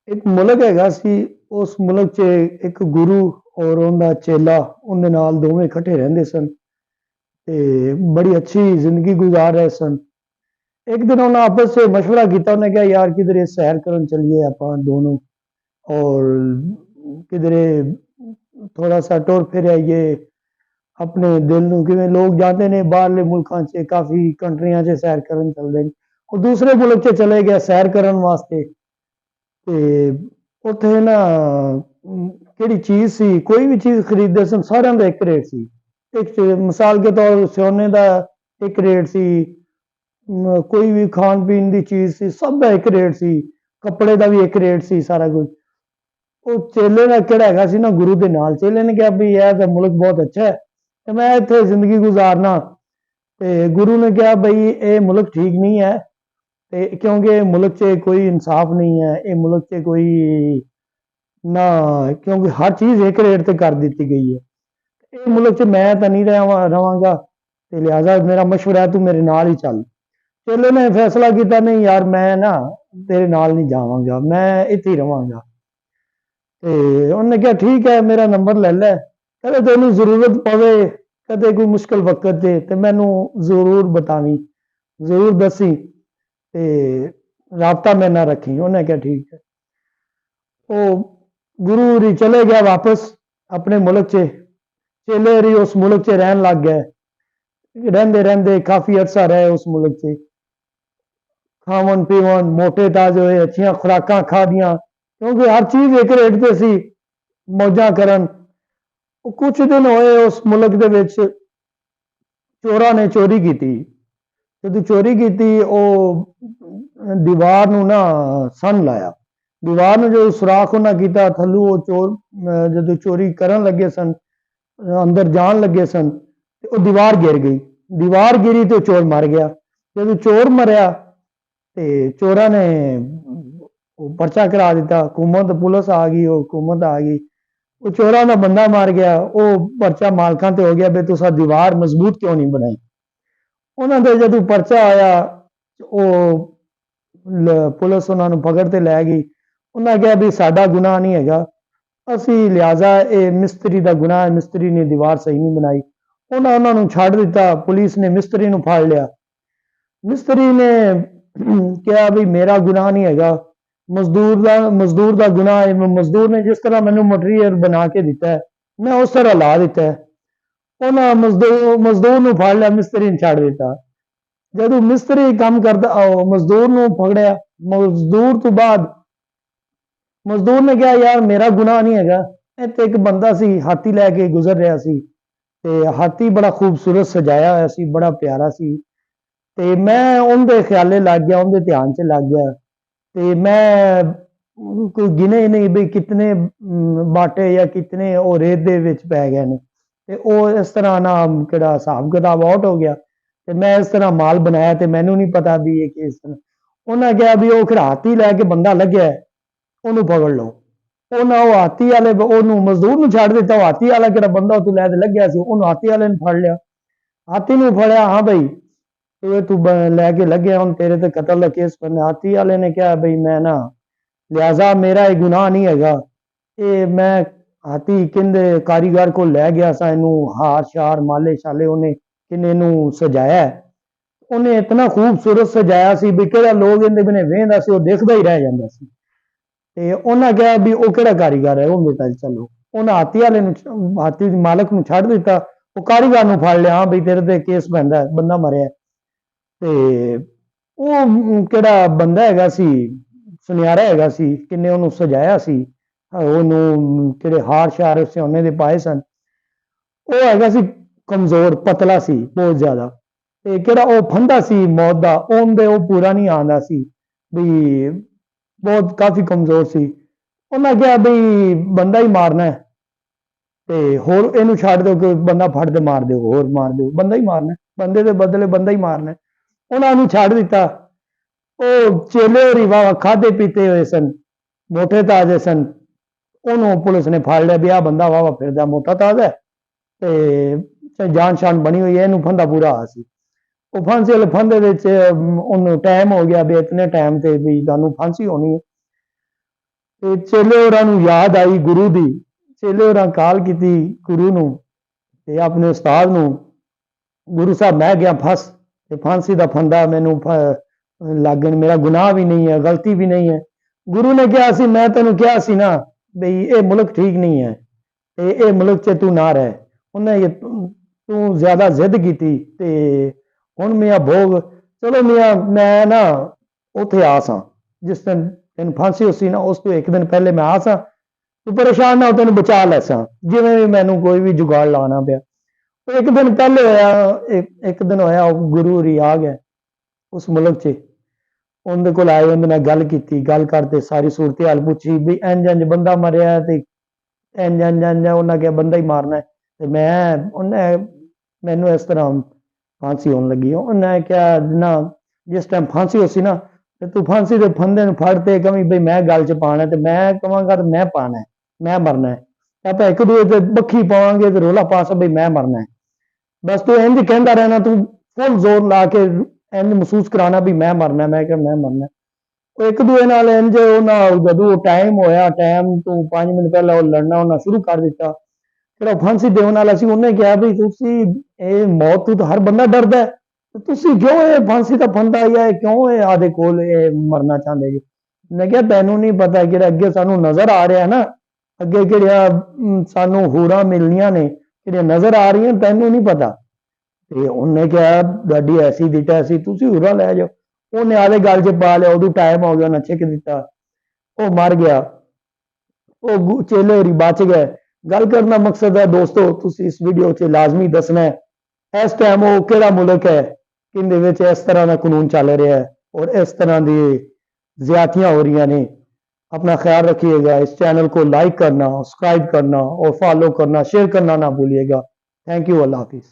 ਇੱਕ ਮੁਲਕ ਹੈਗਾ ਸੀ। ਉਸ ਮੁਲਕ 'ਚ ਇੱਕ ਗੁਰੂ ਔਰ ਉਹਦਾ ਚੇਲਾ ਉਹਦੇ ਨਾਲ ਦੋਵੇਂ ਇਕੱਠੇ ਰਹਿੰਦੇ ਸਨ ਤੇ ਬੜੀ ਅੱਛੀ ਜ਼ਿੰਦਗੀ ਗੁਜ਼ਾਰ ਰਹੇ ਸਨ। ਇੱਕ ਦਿਨ ਉਹਨਾਂ ਆਪਸ 'ਚ ਮਸ਼ਵਰਾ ਕੀਤਾ। ਉਹਨੇ ਕਿਹਾ ਯਾਰ ਕਿਧਰੇ ਸੈਰ ਕਰਨ ਚੱਲੀਏ ਆਪਾਂ ਦੋਨੋਂ और किधरे थोड़ा सा टुर फिर आइए अपने दिल ਨੂੰ ਕਿਵੇਂ ਲੋਕ ਜਾਂਦੇ ਨੇ ਬਾਹਰਲੇ ਮੁਲਕਾਂ 'ਚ ਕਾਫੀ ਕੰਟਰੀਆਂ 'ਚ ਸੈਰ ਕਰਨ ਚੱਲਦੇ ਨੇ। ਉਹ ਦੂਸਰੇ ਮੁਲਕ 'ਚ ਚਲੇ ਗਿਆ ਸੈਰ ਕਰਨ ਵਾਸਤੇ ਤੇ ਉੱਥੇ ਨਾ ਕਿਹੜੀ ਚੀਜ਼ ਸੀ ਕੋਈ ਵੀ ਚੀਜ਼ ਖਰੀਦਦੇ ਸਨ ਸਾਰਿਆਂ ਦਾ ਇੱਕ ਰੇਟ ਸੀ। ਇੱਕ ਮਿਸਾਲ के तौर सोने ਦਾ ਇੱਕ ਰੇਟ ਸੀ। ਕੋਈ ਵੀ ਖਾਣ ਪੀਣ ਦੀ ਚੀਜ਼ ਸੀ ਸਭ ਦਾ ਇੱਕ ਰੇਟ ਸੀ। ਕੱਪੜੇ ਦਾ ਵੀ ਇੱਕ ਰੇਟ ਸੀ ਸਾਰਾ ਕੁਝ। ਉਹ ਚੇਲੇ ਦਾ ਕਿਹੜਾ ਹੈਗਾ ਸੀ ਨਾ ਗੁਰੂ ਦੇ ਨਾਲ। ਚੇਲੇ ਨੇ ਕਿਹਾ ਵੀ ਇਹ ਤਾਂ ਮੁਲਕ ਬਹੁਤ ਅੱਛਾ ਹੈ ਤੇ ਮੈਂ ਇੱਥੇ ਜ਼ਿੰਦਗੀ ਗੁਜ਼ਾਰਨਾ। ਤੇ ਗੁਰੂ ਨੇ ਕਿਹਾ ਬਈ ਇਹ ਮੁਲਕ ਠੀਕ ਨਹੀਂ ਹੈ ਤੇ ਕਿਉਂਕਿ ਇਹ ਮੁਲਕ 'ਚ ਕੋਈ ਇਨਸਾਫ ਨਹੀਂ ਹੈ। ਇਹ ਮੁਲਕ 'ਚ ਕੋਈ ਨਾ ਕਿਉਂਕਿ ਹਰ ਚੀਜ਼ ਇੱਕ ਰੇਟ ਤੇ ਕਰ ਦਿੱਤੀ ਗਈ ਹੈ। ਇਹ ਮੁਲਕ 'ਚ ਮੈਂ ਤਾਂ ਨਹੀਂ ਰਵਾਂਗਾ ਤੇ ਲਿਹਾਜ਼ਾ ਮੇਰਾ ਮਸ਼ਵਰਾ ਹੈ ਤੂੰ ਮੇਰੇ ਨਾਲ ਹੀ ਚੱਲ। ਚੇਲੇ ਨੇ ਫੈਸਲਾ ਕੀਤਾ ਨਹੀਂ ਯਾਰ ਮੈਂ ਨਾ ਤੇਰੇ ਨਾਲ ਨਹੀਂ ਜਾਵਾਂਗਾ ਮੈਂ ਇੱਥੇ ਹੀ ਰਵਾਂਗਾ। ਤੇ ਉਹਨੇ ਕਿਹਾ ਠੀਕ ਹੈ ਮੇਰਾ ਨੰਬਰ ਲੈ ਲੈ ਕਦੇ ਤੈਨੂੰ ਜ਼ਰੂਰਤ ਪਵੇ ਕਦੇ ਕੋਈ ਮੁਸ਼ਕਲ ਵਕਤ ਤੇ ਮੈਨੂੰ ਜ਼ਰੂਰ ਬਤਾਵੀਂ ਜ਼ਰੂਰ ਦੱਸੀ ਤੇ ਰਾਬਤਾ ਮੇਰੇ ਨਾਲ ਰੱਖੀ। ਉਹਨੇ ਕਿਹਾ ਠੀਕ ਹੈ। ਉਹ गुरु हरी चले गया वापस अपने मुल्क 'ਚ। चेले हरी उस मुल्क 'ਚ रहन लग गए। रहंदे रहंदे काफ़ी अरसा रहे उस मुल्क 'ਚ। खावन पीवन मोटे ताज होए अच्छियां खुराकां खादियां क्योंकि हर चीज़ एक रेट ते सी। मौजां करन। कुछ दिन होए उस मुल्क दे विच चोरां ने चोरी कीती। जदों चोरी कीती ਉਹ दीवार ਨੂੰ ना सन लाया। दीवार ਨੂੰ जो सुराख उन्हां कीता थल्लों ਉਹ चोर जदों चोरी करन लगे सन अंदर जान लगे सन ते ਉਹ दीवार गिर गई। दीवार गिरी तो चोर मर गया। जदों चोर मरिया ते चोरां ने पर्चा करा दिता। हुकूमत पुलिस आ गई हुकूमत आ गई। वो चोरां दा बंदा मर गया। वो पर्चा मालकां ते हो गया भी तुसां दीवार मजबूत क्यों नहीं बनाई। उन्हां दे जदों पर्चा आया ਉਹ ਪੁਲਿਸ ਉਹਨਾਂ ਨੂੰ ਪਕੜ ਤੇ ਲੈ ਗਈ। ਉਹਨਾਂ ਕਿਹਾ ਵੀ ਸਾਡਾ ਗੁਨਾਹ ਨਹੀਂ ਹੈਗਾ ਅਸੀਂ ਲਿਹਾਜ਼ਾ ਇਹ ਮਿਸਤਰੀ ਦਾ ਗੁਨਾਹ ਹੈ ਮਿਸਤਰੀ ਨੇ ਦੀਵਾਰ ਸਹੀ ਨਹੀਂ ਬਣਾਈ। ਉਹਨਾਂ ਨੂੰ ਛੱਡ ਦਿੱਤਾ। ਪੁਲਿਸ ਨੇ ਮਿਸਤਰੀ ਨੂੰ ਫੜ ਲਿਆ। ਮਿਸਤਰੀ ਨੇ ਕਿਹਾ ਵੀ ਮੇਰਾ ਗੁਨਾਹ ਨਹੀਂ ਹੈਗਾ ਮਜ਼ਦੂਰ ਦਾ ਗੁਨਾਹ ਹੈ। ਮਜ਼ਦੂਰ ਨੇ ਜਿਸ ਤਰ੍ਹਾਂ ਮੈਨੂੰ ਮਟੀਰੀਅਲ ਬਣਾ ਕੇ ਦਿੱਤਾ ਹੈ ਮੈਂ ਉਸ ਤਰ੍ਹਾਂ ਲਾ ਦਿੱਤਾ ਹੈ। ਉਹਨਾਂ ਮਜ਼ਦੂਰ ਨੂੰ ਫੜ ਲਿਆ ਮਿਸਤਰੀ ਨੇ ਛੱਡ ਦਿੱਤਾ। ਜਦੋਂ ਮਿਸਤਰੀ ਕੰਮ ਕਰਦਾ ਮਜ਼ਦੂਰ ਨੂੰ ਪਕੜਿਆ ਮਜ਼ਦੂਰ ਤੋਂ ਬਾਅਦ ਮਜ਼ਦੂਰ ਨੇ ਕਿਹਾ ਯਾਰ ਮੇਰਾ ਗੁਨਾਹ ਨਹੀਂ ਹੈਗਾ। ਇੱਥੇ ਇੱਕ ਬੰਦਾ ਸੀ ਹਾਥੀ ਲੈ ਕੇ ਗੁਜ਼ਰ ਰਿਹਾ ਸੀ ਤੇ ਹਾਥੀ ਬੜਾ ਖੂਬਸੂਰਤ ਸਜਾਇਆ ਹੋਇਆ ਸੀ ਬੜਾ ਪਿਆਰਾ ਸੀ ਤੇ ਮੈਂ ਉਹਦੇ ਖਿਆਲੇ ਲੱਗ ਗਿਆ ਉਹਦੇ ਧਿਆਨ 'ਚ ਲੱਗ ਗਿਆ ਤੇ ਮੈਂ ਕੋਈ ਗਿਣੇ ਨਹੀਂ ਵੀ ਕਿਤਨੇ ਬਾਟੇ ਜਾਂ ਕਿਤਨੇ ਉਹ ਰੇਤ ਦੇ ਵਿੱਚ ਪੈ ਗਏ ਨੇ ਤੇ ਉਹ ਇਸ ਤਰ੍ਹਾਂ ਨਾ ਕਿਹੜਾ ਹਿਸਾਬ ਕਿਤਾਬ ਆਊਟ ਹੋ ਗਿਆ ਤੇ ਮੈਂ ਇਸ ਤਰ੍ਹਾਂ ਮਾਲ ਬਣਾਇਆ ਤੇ ਮੈਨੂੰ ਨਹੀਂ ਪਤਾ ਵੀ ਇਹ ਕਿਸ ਤਰ੍ਹਾਂ। ਉਹਨਾਂ ਕਿਹਾ ਵੀ ਉਹ ਹਾਥੀ ਲੈ ਕੇ ਬੰਦਾ ਲੱਗਿਆ ਉਹਨੂੰ ਪਕੜ ਲਓ। ਉਹਨਾਂ ਉਹ ਹਾਥੀ ਵਾਲੇ ਉਹਨੂੰ ਮਜ਼ਦੂਰ ਨੂੰ ਛੱਡ ਦਿੱਤਾ। ਉਹ ਹਾਥੀ ਵਾਲਾ ਕਿਹੜਾ ਬੰਦਾ ਉੱਥੇ ਲੈ ਕੇ ਲੱਗਿਆ ਸੀ ਉਹਨੂੰ ਹਾਥੀ ਵਾਲੇ ਨੇ ਫੜ ਲਿਆ। ਹਾਥੀ ਨੂੰ ਫੜਿਆ ਹਾਂ ਬਈ ਇਹ ਤੂੰ ਲੈ ਕੇ ਲੱਗਿਆ ਹੁਣ ਤੇਰੇ ਤੇ ਕਤਲ ਦਾ ਕੇਸ ਕਰਨਾ। ਹਾਥੀ ਵਾਲੇ ਨੇ ਕਿਹਾ ਬਈ ਮੈਂ ਨਾ ਲਿਹਾਜ਼ਾ ਮੇਰਾ ਇਹ ਗੁਨਾਹ ਨਹੀਂ ਹੈਗਾ ਇਹ ਮੈਂ ਹਾਥੀ ਕਹਿੰਦੇ ਕਾਰੀਗਰ ਕੋਲ ਲੈ ਗਿਆ ਸਾਂ ਇਹਨੂੰ ਹਾਰ ਸ਼ਾਰ ਮਾਲੇ ਸ਼ਾਲੇ ਉਹਨੇ ਕਿੰਨੇ ਨੂੰ ਸਜਾਇਆ। ਉਹਨੇ ਇਤਨਾ ਖੂਬਸੂਰਤ ਸਜਾਇਆ ਸੀ ਵੀ ਕਿਹੜਾ ਲੋਕ ਇਹਦੇ ਬਿਨੇ ਵੇਖਦਾ ਸੀ ਉਹ ਦੇਖਦਾ ਹੀ ਰਹਿ ਜਾਂਦਾ ਸੀ। ਤੇ ਉਹਨਾਂ ਕਿਹਾ ਵੀ ਉਹ ਕਿਹੜਾ ਕਾਰੀਗਰ ਹੈ ਉਹ ਮੇਰੇ ਨਾਲ ਚਲੋ। ਉਹਨਾਂ ਹਾਥੀ ਵਾਲੇ ਨੂੰ ਹਾਥੀ ਮਾਲਕ ਨੂੰ ਛੱਡ ਦਿੱਤਾ। ਉਹ ਕਾਰੀਗਰ ਨੂੰ ਫੜ ਲਿਆ ਹਾਂ ਬਈ ਤੇਰੇ ਤੇ ਕੇਸ ਪੈਂਦਾ ਬੰਦਾ ਮਰਿਆ। ਤੇ ਉਹ ਕਿਹੜਾ ਬੰਦਾ ਹੈਗਾ ਸੀ ਸੁਨਿਆਰਾ ਹੈਗਾ ਸੀ ਕਿੰਨੇ ਉਹਨੂੰ ਸਜਾਇਆ ਸੀ ਉਹਨੂੰ ਕਿਹੜੇ ਹਾਰ ਸ਼ਾਰ ਸੋਨੇ ਦੇ ਪਾਏ ਸਨ। ਉਹ ਹੈਗਾ ਸੀ ਕਮਜ਼ੋਰ ਪਤਲਾ ਸੀ ਬਹੁਤ ਜ਼ਿਆਦਾ ਤੇ ਕਿਹੜਾ ਉਹ ਫੰਦਾ ਸੀ ਮੌਤ ਦਾ ਉਹਦੇ ਉਹ ਪੂਰਾ ਨਹੀਂ ਆਉਂਦਾ ਸੀ ਵੀ ਬਹੁਤ ਕਾਫੀ ਕਮਜ਼ੋਰ ਸੀ। ਉਹਨਾਂ ਕਿਹਾ ਬਈ ਬੰਦਾ ਹੀ ਮਾਰਨਾ ਹੈ ਤੇ ਹੋਰ ਇਹਨੂੰ ਛੱਡ ਦਿਓ ਕਿ ਬੰਦਾ ਫੜ ਕੇ ਮਾਰ ਦਿਓ ਹੋਰ ਮਾਰ ਦਿਓ ਬੰਦਾ ਹੀ ਮਾਰਨਾ ਬੰਦੇ ਦੇ ਬਦਲੇ ਬੰਦਾ ਹੀ ਮਾਰਨਾ। ਉਹਨਾਂ ਨੂੰ ਛੱਡ ਦਿੱਤਾ। ਉਹ ਚੇਲੇ ਹੋਰੀ ਵਾਹ ਖਾਦੇ ਪੀਤੇ ਹੋਏ ਸਨ ਮੋਟੇ ਤਾਜ਼ੇ ਸਨ। ਉਹਨੂੰ ਪੁਲਿਸ ਨੇ ਫੜ ਲਿਆ ਵੀ ਆਹ ਬੰਦਾ ਵਾਵਾ ਫਿਰਦਾ ਮੋਟਾ ਤਾਜ਼ਾ ਤੇ ਜਾਨ ਸ਼ਾਨ ਬਣੀ ਹੋਈ ਹੈ ਇਹਨੂੰ ਫੰਦਾ ਪੂਰਾ ਆ ਸੀ। ਉਹ ਫਾਂਸੀ ਵਾਲੇ ਫੰਦੇ ਵਿੱਚ ਉਹਨੂੰ ਟਾਈਮ ਹੋ ਗਿਆ ਵੀ ਇਤਨੇ ਟਾਈਮ ਤੇ ਵੀ ਤੁਹਾਨੂੰ ਫਾਂਸੀ ਹੋਣੀ ਹੈ। ਤੇ ਚੇਲੇ ਹੋਰਾਂ ਨੂੰ ਯਾਦ ਆਈ ਗੁਰੂ ਦੀ। ਚੇਲੇ ਹੋਰਾਂ ਕਾਲ ਕੀਤੀ ਗੁਰੂ ਨੂੰ ਤੇ ਆਪਣੇ ਉਸਤਾਦ ਨੂੰ, ਗੁਰੂ ਸਾਹਿਬ ਮੈਂ ਗਿਆ ਫਸ ਤੇ ਫਾਂਸੀ ਦਾ ਫੰਦਾ ਮੈਨੂੰ ਲੱਗਣ, ਮੇਰਾ ਗੁਨਾਹ ਵੀ ਨਹੀਂ ਹੈ, ਗਲਤੀ ਵੀ ਨਹੀਂ ਹੈ। ਗੁਰੂ ਨੇ ਕਿਹਾ ਸੀ ਮੈਂ ਤੈਨੂੰ ਕਿਹਾ ਸੀ ਨਾ ਬਈ ਇਹ ਮੁਲਕ ਠੀਕ ਨਹੀਂ ਹੈ ਤੇ ਇਹ ਮੁਲਕ 'ਚ ਤੂੰ ਨਾ ਰਹਿ। ਉਹਨੇ ਤੂੰ ਜ਼ਿਆਦਾ ਜ਼ਿੱਦ ਕੀਤੀ ਤੇ ਹੁਣ ਮੀਆਂ ਭੋਗ, ਚਲੋ ਮੀਆਂ ਮੈਂ ਨਾ ਉੱਥੇ ਆ ਸਾਂ ਜਿਸ ਦਿਨ ਤੈਨੂੰ ਫਾਂਸੀ ਹੋਈ ਨਾ, ਉਸ ਤੋਂ ਇੱਕ ਦਿਨ ਪਹਿਲੇ ਮੈਂ ਆ ਸਾਂ, ਤੂੰ ਪਰੇਸ਼ਾਨ ਨਾ ਹੋ, ਤੈਨੂੰ ਬਚਾ ਲੈ ਸਾਂ ਜਿਵੇਂ ਵੀ ਮੈਨੂੰ ਕੋਈ ਵੀ ਜੁਗਾੜ ਲਾਉਣਾ ਪਿਆ। ਇੱਕ ਦਿਨ ਪਹਿਲੇ ਹੋਇਆ, ਇੱਕ ਦਿਨ ਹੋਇਆ ਉਹ ਗੁਰੂ ਹੋਰੀ ਆ ਗਏ ਉਸ ਮੁਲਕ 'ਚ, ਉਹਦੇ ਕੋਲ ਆਏ, ਉਹਦੇ ਨਾਲ ਗੱਲ ਕੀਤੀ, ਗੱਲ ਕਰਦੇ ਸਾਰੀ ਸੂਰਤ ਹਾਲ ਪੁੱਛੀ ਵੀ ਇੰਜ ਇੰਜ ਬੰਦਾ ਮਰਿਆ ਤੇ ਇੰਜ ਇੰਜ ਇੰਜ, ਉਹਨਾਂ ਕਿਹਾ ਬੰਦਾ ਹੀ ਮਾਰਨਾ ਤੇ ਉਹਨੇ ਮੈਨੂੰ ਇਸ ਤਰ੍ਹਾਂ ਫਾਂਸੀ ਹੋਣ ਲੱਗੀ। ਉਹਨੇ ਕਿਹਾ ਨਾ ਜਿਸ ਟਾਈਮ ਫਾਂਸੀ ਹੋ ਸੀ ਨਾ ਤੇ ਤੂੰ ਫਾਂਸੀ ਦੇ ਫੰਦੇ ਨੂੰ ਫੜ ਤੇ ਕਵੀਂ ਬਈ ਮੈਂ ਗੱਲ 'ਚ ਪਾਣਾ ਤੇ ਮੈਂ ਕਵਾਂਗਾ ਤੇ ਮੈਂ ਪਾਣਾ, ਮੈਂ ਮਰਨਾ, ਆਪਾਂ ਇੱਕ ਦੂਜੇ ਤੇ ਬੱਖੀ ਪਾਵਾਂਗੇ ਤੇ ਰੋਲਾ ਪਾ ਸਕ ਬਈ ਮੈਂ ਮਰਨਾ। ਬਸ ਤੂੰ ਇੰਜ ਕਹਿੰਦਾ ਰਹਿਣਾ, ਤੂੰ ਫੁੱਲ ਜ਼ੋਰ ਲਾ ਕੇ ਇੰਜ ਮਹਿਸੂਸ ਕਰਾਣਾ ਵੀ ਮੈਂ ਮਰਨਾ। ਮੈਂ ਕਿਹਾ ਮੈਂ ਮਰਨਾ। ਉਹ ਇੱਕ ਦੂਜੇ ਨਾਲ ਇੰਜ ਉਹਨਾਂ ਜਦੋਂ ਟਾਈਮ ਹੋਇਆ, ਟਾਈਮ ਤੋਂ 5 ਮਿੰਟ ਪਹਿਲਾਂ ਉਹ ਲੜਨਾ ਉਹਨਾਂ ਸ਼ੁਰੂ ਕਰ ਦਿੱਤਾ। ਜਿਹੜਾ ਫਾਂਸੀ ਦੇਣ ਵਾਲਾ ਸੀ ਉਹਨੇ ਕਿਹਾ ਵੀ ਤੁਸੀਂ ਇਹ ਮੌਤ ਤੋਂ ਤਾਂ ਹਰ ਬੰਦਾ ਡਰਦਾ ਹੈ, ਤੁਸੀਂ ਕਿਉਂ ਇਹ ਫਾਂਸੀ ਦਾ ਫੰਦਾ ਜਾਂ ਕਿਉਂ ਇਹ ਆਦੇ ਕੋਲ ਇਹ ਮਰਨਾ ਚਾਹੁੰਦੇ ਜੀ। ਮੈਂ ਕਿਹਾ ਤੈਨੂੰ ਨਹੀਂ ਪਤਾ ਜਿਹੜਾ ਅੱਗੇ ਸਾਨੂੰ ਨਜ਼ਰ ਆ ਰਿਹਾ ਨਾ, ਅੱਗੇ ਕਿਹੜੀਆਂ ਸਾਨੂੰ ਹੂਰਾਂ ਮਿਲਣੀਆਂ ਨੇ ਜਿਹੜੀਆਂ ਨਜ਼ਰ ਆ ਰਹੀਆਂ, ਤੈਨੂੰ ਨਹੀਂ ਪਤਾ। ਤੇ ਉਹਨੇ ਕਿਹਾ ਗੱਡੀ ਐਸੀ ਦੀ ਤੈਸੀ, ਤੁਸੀਂ ਹੂਰਾਂ ਲੈ ਜਾਓ। ਉਹਨੇ ਆਲੇ ਗੱਲ 'ਚ ਪਾ ਲਿਆ, ਉਦੋਂ ਟਾਈਮ ਹੋ ਗਿਆ, ਉਹਨੇ ਛਿੱਕ ਦਿੱਤਾ, ਉਹ ਮਰ ਗਿਆ। ਉਹ ਚੇਲੇ ਹੋਰੀ ਬਚ ਗਏ। ਗੱਲ ਕਰਨ ਦਾ ਮਕਸਦ ਹੈ ਦੋਸਤੋ, ਤੁਸੀਂ ਇਸ ਵੀਡੀਓ 'ਚ ਲਾਜ਼ਮੀ ਦੱਸਣਾ ਹੈ ਇਸ ਟਾਈਮ ਉਹ ਕਿਹੜਾ ਮੁਲਕ ਹੈ ਕਿੰਦੇ ਵਿੱਚ ਇਸ ਤਰ੍ਹਾਂ ਦਾ ਕਾਨੂੰਨ ਚੱਲ ਰਿਹਾ ਹੈ और इस तरह की ज्यादतियां हो रही ने। अपना ख्याल रखिएगा, इस चैनल को लाइक करना, सब्सक्राइब करना और फॉलो करना, शेयर करना ना भूलिएगा। थैंक यू, अल्लाह हाफिज़।